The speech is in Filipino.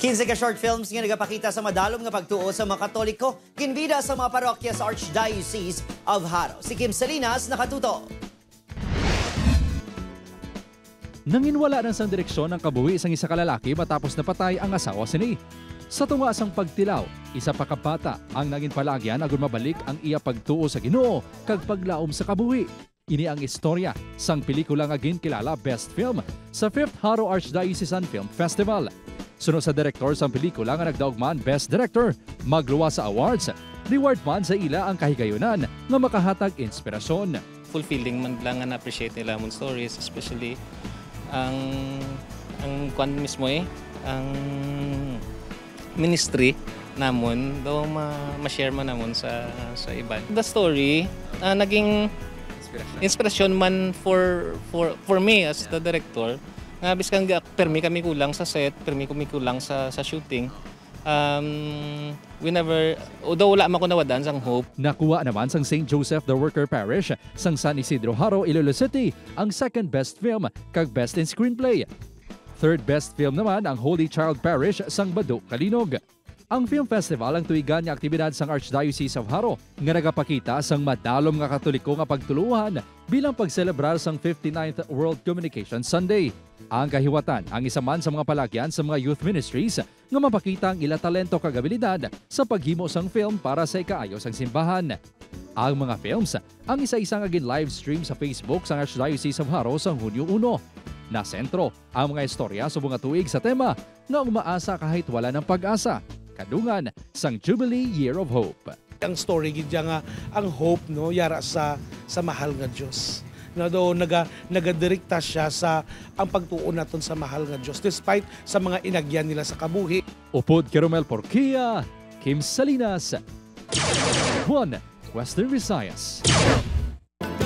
15 ka short films nga nagapakita sa madalom nga pagtuo sa mga Katoliko, kinbida sa mga parokya sa Archdiocese of Haro. Si Kim Salinas nakatuto. Nanginwala ng sang direksyon ng kabuhi isang isa kalalaki matapos napatay ang asawa sini. Sa tungasang pagtilaw, isa pa kabata ang naging palagyan agon mabalik ang iya pagtuo sa Ginoo kag paglaom sa kabuhi. Ini ang istorya sang pelikula nga ginkilala Best Film sa 5th Haro Archdiocesan Film Festival. Sunod sa direktor sang pelikula nga nagdaugman Best Director, magluwa sa awards, reward man sa ila ang kahigayunan nga makahatag inspirasyon. Fulfilling man lang nga na-appreciate nila mong stories, especially ang kwan mismo ang ministry namon daw ma-share man namon sa iban. The story naging inspirasyon man for me as the director. Nga biskan permi kami kulang sa set, permi kami kulang sa shooting. We never, although wala man ko nawadan sang hope. Nakuha naman sang St. Joseph the Worker Parish sang San Isidro Haro, Iloilo City ang second best film kag best in screenplay. Third best film naman ang Holy Child Parish sang Bado, Kalinog. Ang film festival ang tuigan nga aktibidad sang Archdiocese of Haro nga nagapakita sang madalom nga Katoliko nga pagtuluhan bilang pagselebrar sang 59th World Communication Sunday. Ang kahiwatan ang isa man sa mga palagyan sa mga youth ministries nga mapakita ang ila talento kag abilidad sa paghimo sang film para sa ikaayo sang simbahan. Ang mga films ang isa-isa nga live stream sa Facebook sang Archdiocese of Haro sang Hunyo 1. Nasentro ang mga istorya sa mga tuig sa tema nga umaasa kahit wala ng pag-asa. Kadungan sang Jubilee Year of Hope. Ang story gidya nga ang hope no yara sa mahal nga Dios. Na do nagadirekta siya sa ang pagtuon naton sa mahal nga Dios despite sa mga inagyan nila sa kabuhi. Upod Keromel Porquia, Kim Salinas, Juan, Western Visayas.